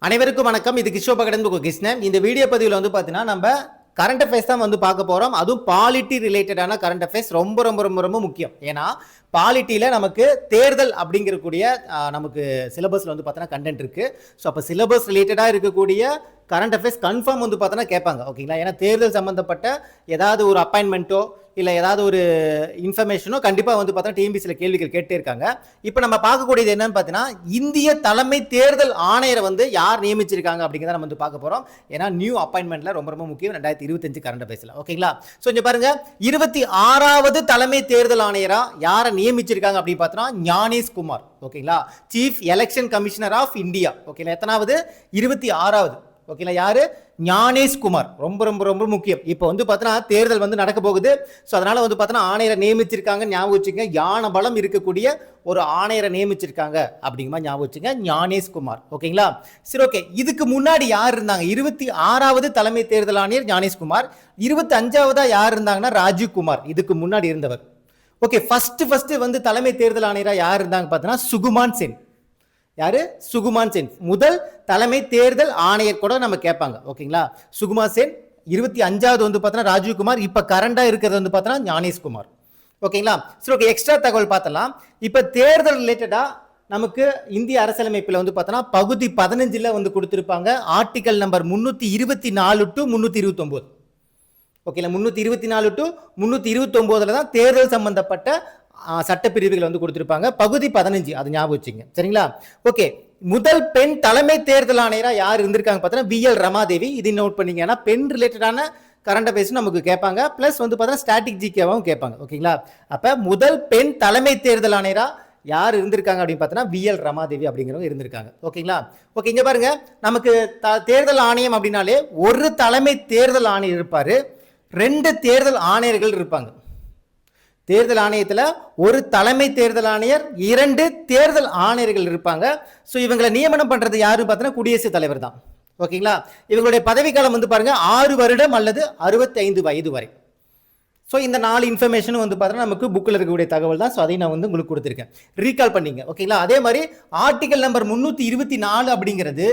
அனைவருக்கும் வணக்கம். இது கிஷோப கடந்து கிருஷ்ணன். இந்த வீடியோ பதிவில் வந்து பார்த்தீங்கன்னா நம்ம கரண்ட் அஃபேர்ஸ் தான் வந்து பார்க்க போகிறோம். அதுவும் பாலிட்டி ரிலேட்டடான கரண்ட் அஃபேர்ஸ் ரொம்ப ரொம்ப ரொம்ப ரொம்ப முக்கியம். ஏன்னா பாலிட்டியில் நமக்கு தேர்தல் அப்படிங்கக்கூடிய நமக்கு சிலபஸில் வந்து பார்த்தோன்னா கண்டென்ட் இருக்குது. ஸோ அப்போ சிலபஸ் ரிலேட்டடாக இருக்கக்கூடிய கரண்ட் அஃபேர்ஸ் கன்ஃபார்ம் வந்து பார்த்தோன்னா கேட்பாங்க. ஓகேங்களா? ஏன்னா தேர்தல் சம்மந்தப்பட்ட ஏதாவது ஒரு அப்பாயின்மெண்ட்டோ இல்லை ஏதாவது ஒரு இன்ஃபர்மேஷனோ கண்டிப்பாக வந்து பார்த்தா டிஎன்பிசியில் கேள்விகள் கேட்டே இருக்காங்க. இப்போ நம்ம பார்க்கக்கூடியது என்னன்னு பார்த்தீங்கன்னா இந்திய தலைமை தேர்தல் ஆணையரை வந்து யார் நியமிச்சிருக்காங்க அப்படிங்கிறத நம்ம வந்து பார்க்க போகிறோம். ஏன்னா நியூ அப்பாயின்மெண்ட்ல ரொம்ப ரொம்ப முக்கியம் 2025 கரண்ட் அஃபேர்ஸ்ல. ஓகேங்களா? ஸோ இங்கே பாருங்க 26வது தலைமை தேர்தல் ஆணையரா யாரை நியமிச்சிருக்காங்க அப்படின்னு பார்த்தோம்னா ஞானேஷ் குமார். ஓகேங்களா? Chief election commissioner of India. ஓகேங்களா? எத்தனாவது? 26வது. ஓகேங்களா? யாரு? ஞானேஷ் குமார். ரொம்ப ரொம்ப ரொம்ப முக்கியம். இப்போ வந்து பார்த்தீங்கன்னா தேர்தல் வந்து நடக்க போகுது. ஸோ அதனால வந்து பார்த்தீங்கன்னா ஆணையரை நியமிச்சிருக்காங்க. ஞாபகம் வச்சுங்க. யானை பலம் இருக்கக்கூடிய ஒரு ஆணையரை நியமிச்சிருக்காங்க அப்படிங்கிற மாதிரி ஞாபகம் வச்சுங்க. ஞானேஷ் குமார். ஓகேங்களா? சரி, ஓகே. இதுக்கு முன்னாடி யார் இருந்தாங்க? 26வது தலைமை தேர்தல் ஆணையர் ஞானேஷ் குமார். 25வதா யார் இருந்தாங்கன்னா ராஜீவ் குமார். இதுக்கு முன்னாடி இருந்தவர். ஓகே. ஃபர்ஸ்ட் வந்து தலைமை தேர்தல் ஆணையரா யார் இருந்தாங்க பார்த்தீங்கன்னா சுகுமான் சென். யாரு? சுகுமான் சென். முதல் தலைமை தேர்தல் ஆணையர் கூட நம்ம கேட்பாங்க. ஓகேங்களா? சுகுமான் சென். 25வது வந்து பார்த்தீங்கன்னா ராஜீவ்குமார். இப்போ கரண்டா இருக்கிறது வந்து பார்த்தீங்கன்னா ஞானேஷ் குமார். ஓகேங்களா? சரி, ஓகே. எக்ஸ்ட்ரா தகவல் பார்த்தலாம். இப்போ தேர்தல் ரிலேட்டடா நமக்கு இந்திய அரசியலமைப்பில் வந்து பார்த்தோன்னா பகுதி 15 வந்து கொடுத்துருப்பாங்க. Article number 324 to 329. ஓகேங்களா? 324 டு 329 தான் தேர்தல் சம்பந்தப்பட்ட சட்டப்பிரிவுகள் வந்து கொடுத்திருப்பாங்க. பகுதி 15 அது ஞாபகம் வச்சுங்க. சரிங்களா? ஓகே. முதல் பெண் தலைமை தேர்தல் ஆணையரா யார் இருந்திருக்காங்க பார்த்தீங்கன்னா VL ரமாதேவி. இது நோட் பண்ணீங்க. ஏன்னா பெண் ரிலேட்டடான கரண்ட் அஃபேர்ஸ் நமக்கு கேட்பாங்க. பிளஸ் வந்து பார்த்தீங்கன்னா ஸ்டாட்டிக் ஜிகேவும் கேட்பாங்க. ஓகேங்களா? அப்ப முதல் பெண் தலைமை தேர்தல் ஆணையரா யார் இருந்திருக்காங்க அப்படின்னு பார்த்தீங்கன்னா VL ரமாதேவி அப்படிங்கிறவங்க இருந்திருக்காங்க. ஓகேங்களா? ஓகே. இங்க பாருங்க, நமக்கு தேர்தல் ஆணையம் அப்படின்னாலே ஒரு தலைமை தேர்தல் ஆணையர் இருப்பாரு, 2 தேர்தல் ஆணையர்கள் இருப்பாங்க. தேர்தல் ஆணையத்தில் ஒரு தலைமை தேர்தல் ஆணையர், 2 தேர்தல் ஆணையர்கள் இருப்பாங்க. ஸோ இவங்களை நியமனம் பண்றது யாருன்னு பார்த்தீங்கன்னா குடியரசுத் தலைவர் தான். ஓகேங்களா? இவங்களுடைய பதவிக்காலம் வந்து பாருங்க 6 வருடம் அல்லது 65 வயது வரை. ஸோ இந்த 4 இன்ஃபர்மேஷனும் வந்து பார்த்தீங்கன்னா நமக்கு புக்கில் இருக்கக்கூடிய தகவல் தான். ஸோ அதை நான் வந்து உங்களுக்கு கொடுத்துருக்கேன். ரீகால் பண்ணிங்க. ஓகேங்களா? அதே மாதிரி ஆர்டிகல் நம்பர் 324 அப்படிங்கிறது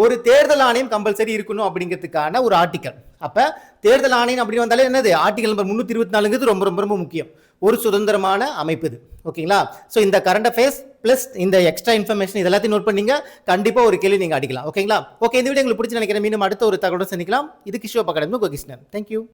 ஒரு தேர்தல் ஆணையம் கம்பல்சரி இருக்கணும் அப்படிங்கிறதுக்கான ஒரு ஆர்டிகல். அப்ப தேர்தல் ஆணையம் அப்படின்னு வந்தாலே என்னது? ஆர்டிகல் நம்பர் 324 ரொம்ப ரொம்ப ரொம்ப முக்கியம். ஒரு சுதந்திரமான அமைப்பு இது. ஓகேங்களா? ஸோ இந்த கரண்ட் அஃபேர்ஸ் பிளஸ் இந்த எக்ஸ்ட்ரா இன்ஃபர்மேஷன் இதெல்லாத்தையும் நோட் பண்ணீங்க. கண்டிப்பா ஒரு கேள்வி நீங்க அடிக்கலாம். ஓகேங்களா? ஓகே. இந்த வீடியோ உங்களுக்கு பிடிச்சி நினைக்கிறேன். மீண்டும் அடுத்த ஒரு தகவலோட சந்திக்கலாம். இது கிஷோப கடந்து கிருஷ்ணன். தேங்க்யூ.